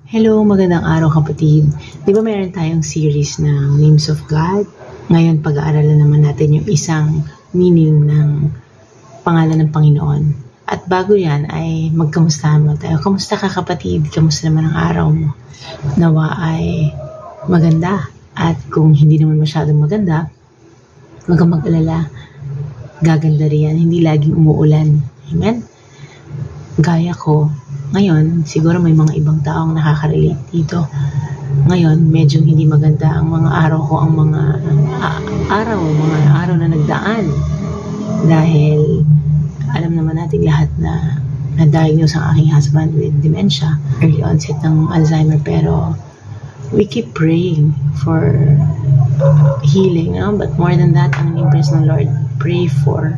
Hello, magandang araw kapatid. Di ba mayroon tayong series ng Names of God? Ngayon pag-aaralan naman natin yung isang meaning ng pangalan ng Panginoon. At bago yan ay magkamustahan mo tayo. Kamusta ka kapatid? Kamusta naman ang araw mo? Nawa ay maganda. At kung hindi naman masyadong maganda, huwag kang mag-alala. Gaganda rin yan. Hindi laging umuulan. Amen? Gaya ko, ngayon, siguro may mga ibang taong nakaka-relate dito. Ngayon, medyo hindi maganda ang mga araw ko, ang mga araw na nagdaan. Dahil, alam naman natin lahat na na-diagnose ang aking husband with dementia, early onset ng Alzheimer, pero we keep praying for healing, no? But more than that, ang impress ng Lord, pray for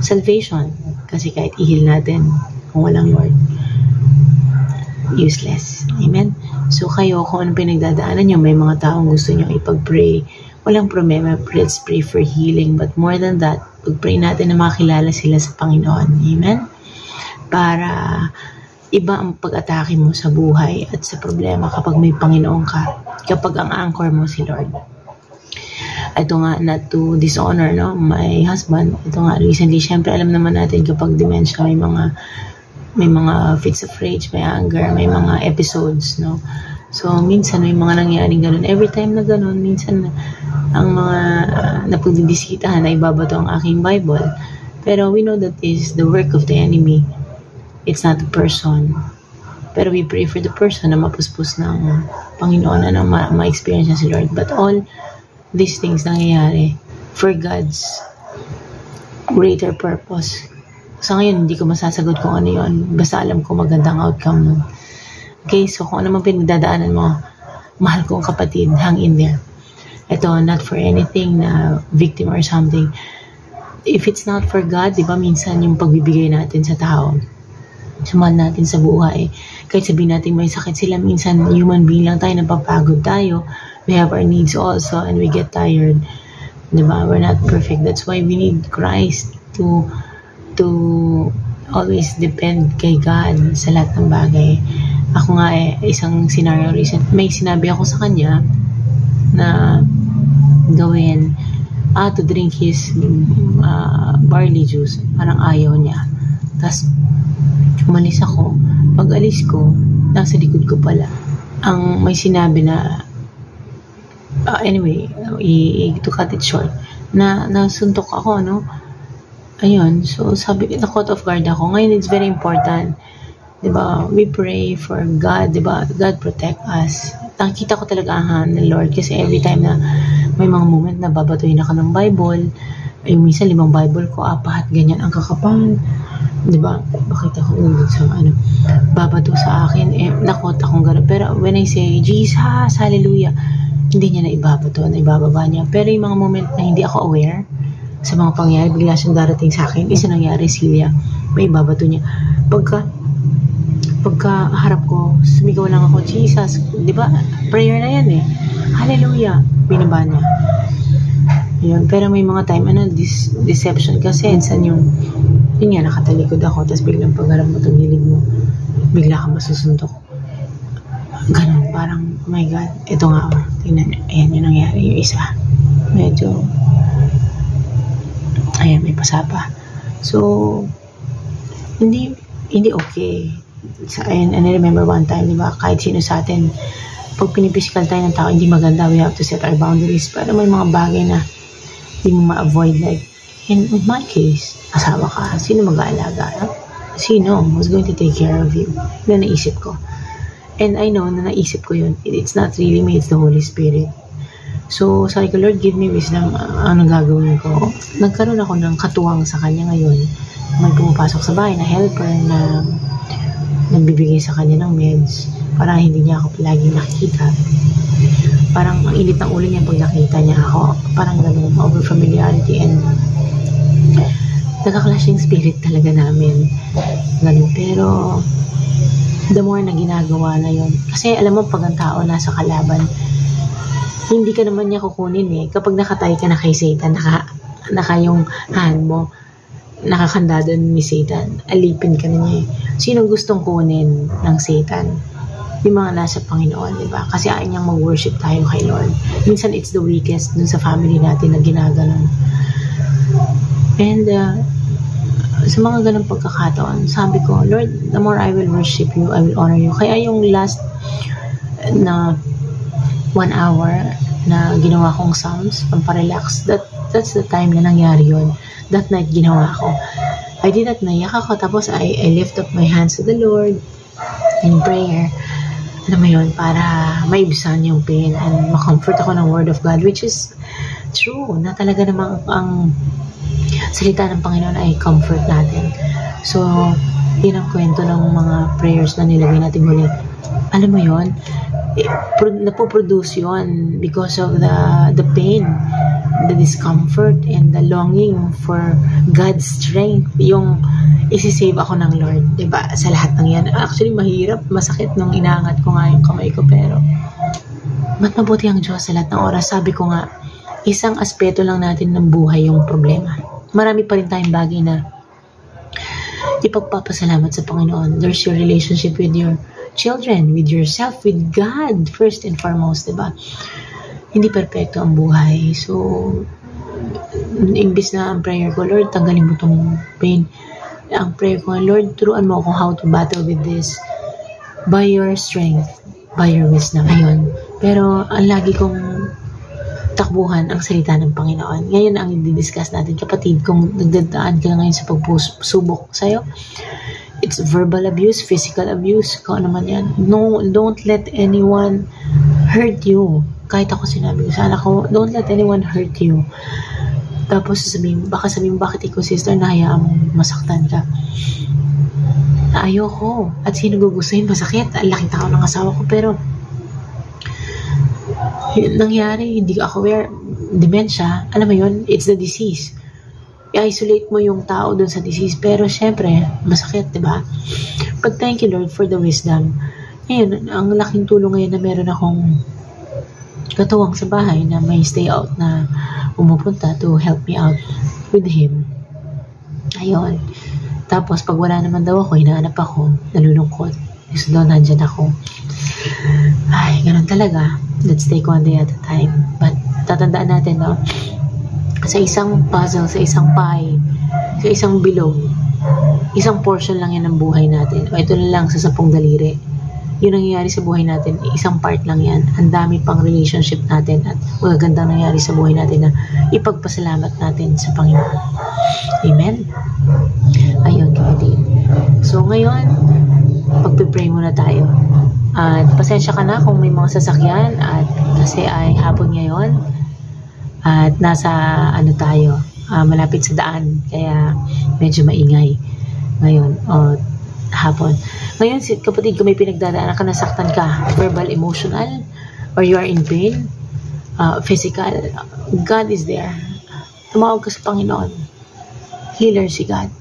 salvation. Kasi kahit i-heal natin, kung walang Lord, useless. Amen? So kayo, kung anong pinagdadaanan nyo, may mga taong gusto nyo ipag-pray, walang problema, let's pray for healing. But more than that, pag-pray natin na makilala sila sa Panginoon. Amen? Para iba ang pag-atake mo sa buhay at sa problema kapag may Panginoon ka, kapag ang anchor mo si Lord. Ito nga, not to dishonor, no? My husband, ito nga, recently, syempre alam naman natin kapag dementia, may mga fits of rage, may anger, may mga episodes, no? So, minsan may mga nangyaring ganun. Every time na ganun, minsan ang mga napagdidisitahan na ibabato ang aking Bible. Pero we know that is the work of the enemy. It's not the person. Pero we pray for the person na mapuspos ng Panginoon na ma-experience niya si Lord. But all these things nangyayari for God's greater purpose. Sa ngayon, hindi ko masasagot kung ano yun. Basta alam ko magandang outcome nun. Okay, so kung ano man pinagdadaanan mo, mahal kong kapatid, hang in there. Ito, not for anything na victim or something. If it's not for God, di ba minsan yung pagbibigay natin sa tao, sumal natin sa buhay. Kahit sabihin natin may sakit sila, minsan human being lang tayo, napapagod tayo. We have our needs also and we get tired. Di ba? We're not perfect. That's why we need Christ to always depend kay God sa lahat ng bagay. Ako nga isang scenario recent, may sinabi ako sa kanya na gawin to drink his barley juice. Parang ayaw niya. Tapos umalis ako. Pag alis ko, nasa likod ko pala ang may sinabi na anyway, to cut it short, na nasuntok ako, no? Ayun, so sabi, na-caught off guard ako. Ngayon, it's very important. Diba? We pray for God. Diba? God protect us. Nakikita ko talaga ang hand ng Lord kasi every time na may mga moment na babatuhin ako ng Bible, ay minsan 5 Bible ko, 4, ganyan ang kakapal. Diba? Bakit ako sa babato sa akin, na-caught akong gano'n. Pero when I say, Jesus, hallelujah, hindi niya na ibabato, na ibababa niya. Pero yung mga moment na hindi ako aware sa mga pangyayari, bigla siyang darating sa akin. Isa nangyari, Celia, may ibabato niya. Pagka harap ko, sumigaw lang ako, Jesus, di ba? Prayer na yan eh. Hallelujah. Binaba niya. Yun. Pero may mga time, deception kasi, insan yun nga, nakatalikod ako, tapos biglang pagharap mo itong gilid mo, bigla ka masusuntok. Ganun, parang, oh my God, ito nga, tingnan, ayan yung nangyari, yung isa. Medyo, ayan, may pasapa. So, hindi okay. And I remember one time, di ba, kahit sino sa atin, pag pinipisikal tayo ng tao, hindi maganda, we have to set our boundaries. Pero may mga bagay na hindi mo ma-avoid. Like, in my case, asawa ka, sino mag-aalaga? No? Sino? Who's going to take care of you? Yun na naisip ko. And I know na naisip ko yun. It's not really me, it's the Holy Spirit. So, sabi ko, Lord, give me wisdom. Anong gagawin ko? Nagkaroon ako ng katuwang sa kanya ngayon. May pumapasok sa bahay na helper na nagbibigay sa kanya ng meds para hindi niya ako palagi nakikita. Parang ang init ng ulo niya pag nakita niya ako. Parang ganun, over familiarity, and nagka-clash yung spirit talaga namin. Ganun. Pero the more na ginagawa na yun. Kasi alam mo, pag ang tao nasa kalaban, hindi ka naman niya kukunin eh. Kapag nakatay ka na kay Satan, naka yung hand mo, nakakanda doon ni Satan, alipin ka na niya eh. Sino gustong kunin ng Satan? yung mga nasa Panginoon, di ba? Kasi ayaw niyang mag-worship tayo kay Lord. Minsan it's the weakest dun sa family natin na ginaganon. And sa mga ganang pagkakataon, sabi ko, Lord, the more I will worship you, I will honor you. Kaya yung last na 1 hour na ginawa kong Psalms, pamparelax, that's the time na nangyari yun. That night ginawa ko. I did that, naiyak ako, tapos I lift up my hands to the Lord in prayer. Alam mo yun, para maibsan yung pain and makomfort ako ng Word of God, which is true, na talaga namang ang salita ng Panginoon ay comfort natin. So, yun ang kwento ng mga prayers na nilagay natin huli. Alam mo yun, napoproduce yun because of the pain, the discomfort, and the longing for God's strength. Yung isi-save ako ng Lord, diba? Sa lahat ng yan. Actually, mahirap, masakit nung inaangat ko nga yung kamay ko, pero mat mabuti ang Diyos sa lahat ng oras. Sabi ko nga, isang aspeto lang natin ng buhay yung problema. Marami pa rin tayong bagay na ipagpapasalamat sa Panginoon. There's your relationship with your children, with yourself, with God, first and foremost, diba? Hindi perfecto ang buhay. So, imbis na ang prayer ko, Lord, tanggalin mo tong pain. Ang prayer ko, Lord, turuan mo ako how to battle with this by your strength, by your wisdom. Ayun. Pero, ang lagi kong takbuhan ang salita ng Panginoon. Ngayon ang i-discuss natin, kapatid, kung nagdadaan ka ngayon sa pagsubok sa'yo, it's verbal abuse, physical abuse, kung ano man yan. No, don't let anyone hurt you. Kahit ako sinabi ko sa anak ko, don't let anyone hurt you. Tapos baka sabihin, bakit ikaw, sister, nahayaan mong masaktan ka? Ayoko. At sino gugustuhin masakit? Ang laking tao ng asawa ko, pero nangyari, hindi ako aware. Dementia, alam mo yun, it's the disease. I-isolate mo yung tao dun sa disease, pero syempre, masakit, diba? But thank you, Lord, for the wisdom. Ngayon, ang laking tulong ngayon na meron akong katuwang sa bahay na may stay out na pumupunta to help me out with him. Ayun. Tapos, pag wala naman daw ako, hinahanap ako, nalulungkot. Gusto daw, nandyan ako. Ay, ganun talaga. Let's take one day at a time. But, tatandaan natin, no? Sa isang puzzle, sa isang pie, sa isang bilog, isang portion lang yan ng buhay natin. O ito na lang sa 10 daliri. Yun nangyayari sa buhay natin, isang part lang yan. Ang dami pang relationship natin at magagandang nangyayari sa buhay natin na ipagpasalamat natin sa Panginoon. Amen? Ayun, kapatid. So, ngayon, pagpipray muna tayo. At pasensya ka na kung may mga sasakyan at kasi ay hapon ngayon. At nasa tayo, malapit sa daan, kaya medyo maingay ngayon, hapon. Ngayon, kapatid, kung may pinagdadaanan ka, nasaktan ka, verbal, emotional, or you are in pain, physical, God is there. Tumawag ka sa Panginoon. Healer si God.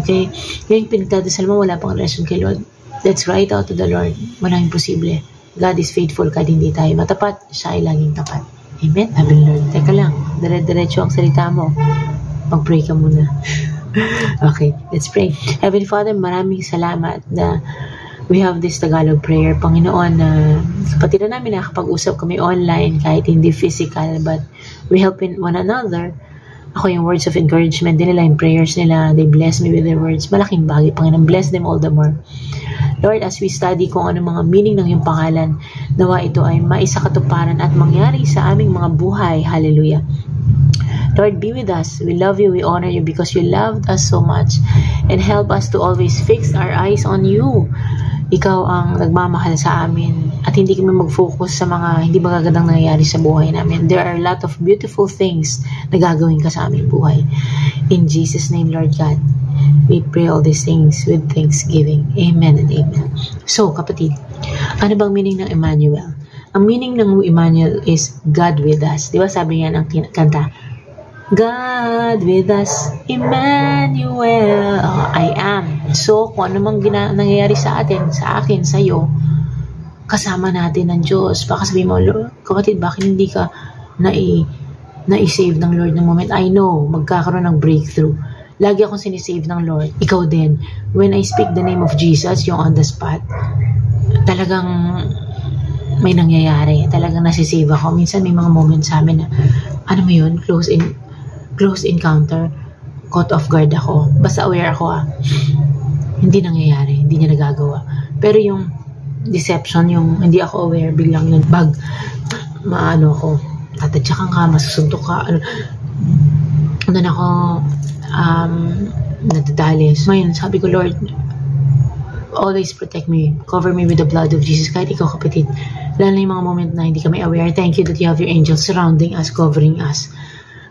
Okay? Ngayon, pinagdadasal mo, wala pang relasyon kay Lord. Let's write out to the Lord. Walang imposible. God is faithful kahit hindi tayo matapat, siya ay laging tapat. Amen? Sabi ng Lord, teka lang, dire-diretso ang salita mo. Mag-pray ka muna. Okay, let's pray. Heavenly Father, maraming salamat na we have this Tagalog prayer. Panginoon, kapatid na namin nakapag-usap kami online kahit hindi physical, but we help in one another. Ako yung words of encouragement din nila, yung prayers nila, they bless me with their words. Malaking bagay, Panginoon. Bless them all the more. Lord, as we study kung ano mga meaning ng iyong pangalan, nawa ito ay maisakatuparan at mangyari sa aming mga buhay. Hallelujah. Lord, be with us. We love you. We honor you because you loved us so much. And help us to always fix our eyes on you. Ikaw ang nagmamahal sa amin. At hindi kami mag-focus sa mga hindi magagandang nangyayari sa buhay namin. There are a lot of beautiful things na gagawin ka sa aming buhay. In Jesus' name, Lord God, we pray all these things with thanksgiving. Amen and amen. So, kapatid, ano bang meaning ng Emmanuel? Ang meaning ng Emmanuel is God with us. Di ba sabi nga ng kanta? God with us, Emmanuel, I am. So, kung ano mang nangyayari sa atin, sa akin, sa iyo, kasama natin ng Diyos. Baka sabihin mo, kapatid, bakit hindi ka na-save ng Lord ng moment? I know, magkakaroon ng breakthrough. Lagi akong sinisave ng Lord. Ikaw din. When I speak the name of Jesus, yung on the spot, talagang may nangyayari. Talagang nasisave ako. Minsan may mga moments sa amin na, ano mo yun, close encounter, caught off guard ako. Basta aware ako hindi nangyayari, hindi niya nagagawa. Pero yung deception, yung hindi ako aware, biglang maano ako, tatadyakan ka, masusuntok ka, doon ako nadadalis. Ngayon, sabi ko, Lord, always protect me, cover me with the blood of Jesus. Kahit ikaw, kapatid, lalo na yung mga moment na hindi kami aware, thank you that you have your angels surrounding us, covering us.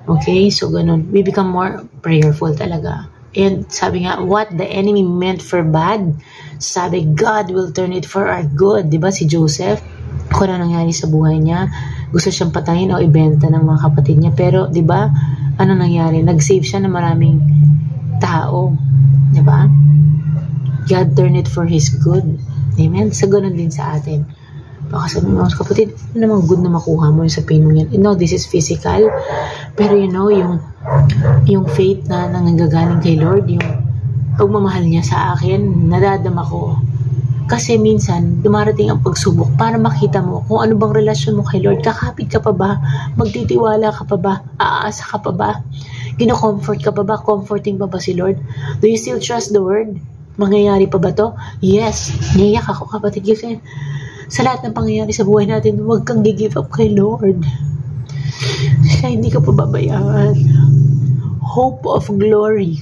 Okay, so ganun, we become more prayerful talaga. And sabi nga, what the enemy meant for bad, sabi, God will turn it for our good. Diba si Joseph, kung ano nangyari sa buhay niya, gusto siyang patayin o ibenta ng mga kapatid niya. Pero, diba, ano nangyari? Nag-save siya ng maraming tao. Diba? God turned it for His good. Amen? Sa ganun din sa atin. Baka sabi mo, kapatid, ano namang good na makuha mo sa pain mo yan? You know, this is physical. Pero you know, yung faith na nanggagaling kay Lord, yung pagmamahal niya sa akin, nadadama ko. Kasi minsan, dumarating ang pagsubok para makita mo kung ano bang relasyon mo kay Lord. Kakapit ka pa ba? Magtitiwala ka pa ba? Aasa ka pa ba? Gino-comfort ka pa ba? Comforting pa ba si Lord? Do you still trust the word? Mangyayari pa ba to? Yes. Niyak ako, kapatid. Kasi sa lahat ng pangyayari sa buhay natin, huwag kang give up kay Lord. Kaya hindi ka pababayaan. Hope of glory.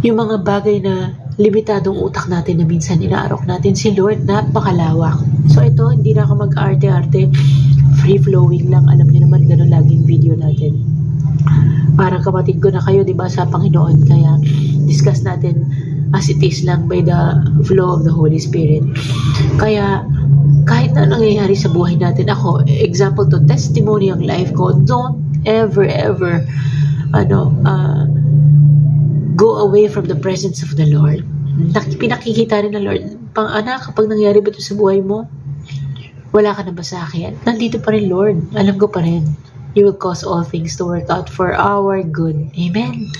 Yung mga bagay na limitadong utak natin na minsan inaarok natin, si Lord napakalawak. So ito, hindi na ako mag-arte-arte. Free-flowing lang. Alam niyo naman, ganun laging video natin. Parang kapatid ko na kayo, diba, sa Panginoon. Kaya discuss natin as it is lang by the flow of the Holy Spirit. Kaya kahit na nangyayari sa buhay natin, ako, example to, testimony ang life ko, don't ever go away from the presence of the Lord. Pinakikita rin ng Lord, anak, kapag nangyari ba ito sa buhay mo, wala ka na ba sa akin? Nandito pa rin, Lord. Alam ko pa rin. You will cause all things to work out for our good. Amen.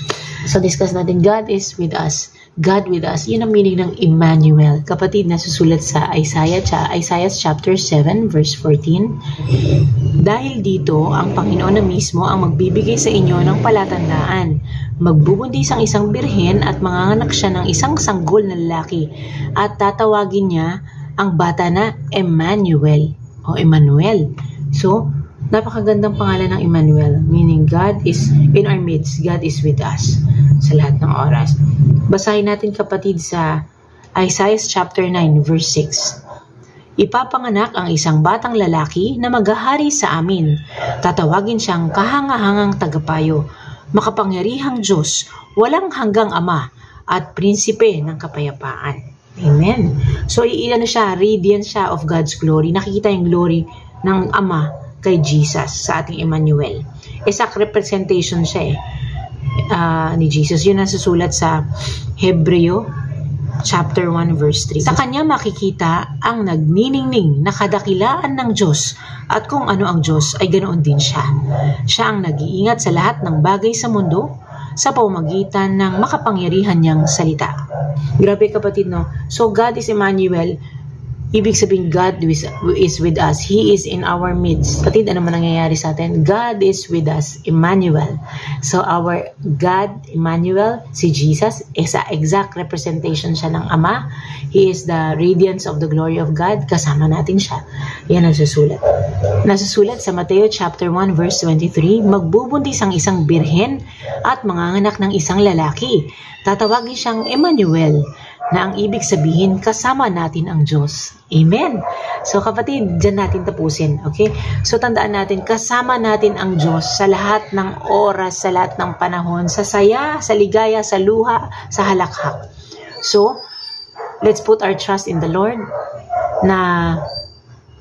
So discuss natin, God is with us. God with us. Yun ang meaning ng Emmanuel. Kapatid, nasusulat sa Isaiah chapter 7 verse 14. Dahil dito, ang Panginoon na mismo ang magbibigay sa inyo ng palatandaan. Magbubundis ang isang birhen at manganganak siya ng isang sanggol na lalaki. At tatawagin niya ang bata na Emmanuel o Emmanuel. So, napakagandang pangalan ng Emmanuel, meaning God is in our midst, God is with us sa lahat ng oras. Basahin natin, kapatid, sa Isaiah chapter 9 verse 6. Ipapanganak ang isang batang lalaki na maghahari sa amin. Tatawagin siyang kahangahangang tagapayo, makapangyarihang Diyos, walang hanggang Ama, at prinsipe ng kapayapaan. Amen. So, siya, radiant siya of God's glory. Nakikita yung glory ng Ama kay Jesus sa ating Emmanuel. Exact representation siya ni Jesus. Yun ang susulat sa Hebreo chapter 1 verse 3. Sa kanya makikita ang nagniningning na kadakilaan ng Diyos, at kung ano ang Diyos ay ganoon din siya. Siya ang nag-iingat sa lahat ng bagay sa mundo sa pamamagitan ng makapangyarihan niyang salita. Grabe, kapatid, no? So God is Emmanuel. Ibig sabihin, God is with us. He is in our midst. Kapatid, ano man nangyayari sa atin? God is with us. Emmanuel. So, our God, Emmanuel, si Jesus, is a exact representation siya ng Ama. He is the radiance of the glory of God. Kasama natin siya. Yan ang susulat. Nasusulat sa Mateo chapter 1 verse 23, magbubuntis ang isang birhen at manganganak ng isang lalaki. Tatawagin siyang Emmanuel, na ang ibig sabihin, kasama natin ang Diyos. Amen. So kapatid, dyan natin tapusin. Okay? So tandaan natin, kasama natin ang Diyos sa lahat ng oras, sa lahat ng panahon, sa saya, sa ligaya, sa luha, sa halakhak. So, let's put our trust in the Lord na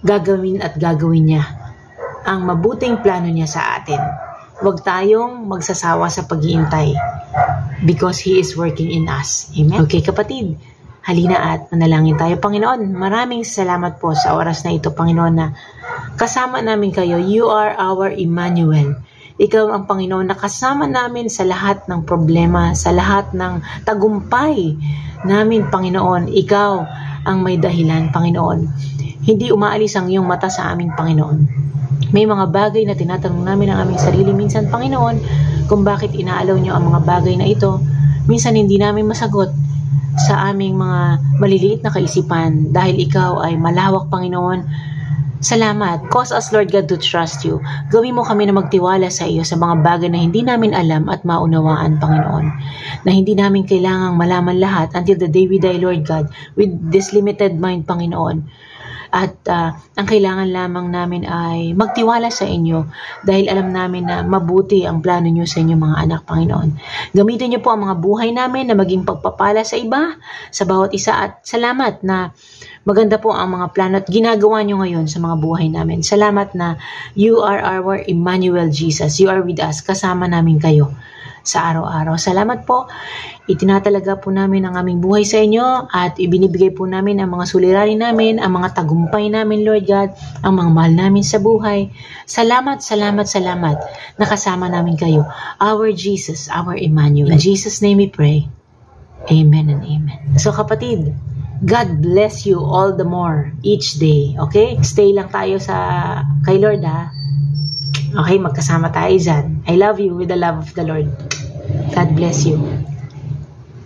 gagawin at gagawin niya ang mabuting plano niya sa atin. Huwag tayong magsasawa sa pag-iintay because He is working in us. Amen? Okay, kapatid, halina at manalangin tayo. Panginoon, maraming salamat po sa oras na ito, Panginoon, na kasama namin kayo. You are our Emmanuel. Ikaw ang Panginoon na kasama namin sa lahat ng problema, sa lahat ng tagumpay namin, Panginoon. Ikaw ang may dahilan, Panginoon. Hindi umaalis ang iyong mata sa aming Panginoon. May mga bagay na tinatanong namin ang aming sarili minsan, Panginoon, kung bakit inaalaw niyo ang mga bagay na ito. Minsan hindi namin masagot sa aming mga maliliit na kaisipan dahil ikaw ay malawak, Panginoon. Salamat. Cause us, Lord God, to trust you. Gawin mo kami na magtiwala sa iyo sa mga bagay na hindi namin alam at maunawaan, Panginoon. Na hindi namin kailangang malaman lahat until the day we die, Lord God, with this limited mind, Panginoon. At ang kailangan lamang namin ay magtiwala sa inyo dahil alam namin na mabuti ang plano nyo sa inyong mga anak, Panginoon. Gamitin nyo po ang mga buhay namin na maging pagpapala sa iba, sa bawat isa, at salamat na maganda po ang mga plano at ginagawa nyo ngayon sa mga buhay namin. Salamat na you are our Emmanuel Jesus. You are with us. Kasama namin kayo sa araw-araw. Salamat po. Itinatalaga po namin ang aming buhay sa inyo at ibinibigay po namin ang mga suliranin namin, ang mga tagumpay namin, Lord God, ang mga mahal namin sa buhay. Salamat, salamat, salamat. Nakasama namin kayo. Our Jesus, our Emmanuel. In Jesus' name we pray. Amen and amen. So kapatid, God bless you all the more each day. Okay? Stay lang tayo kay Lord, ha? Okay, magkasama tayo dyan. I love you with the love of the Lord. God bless you.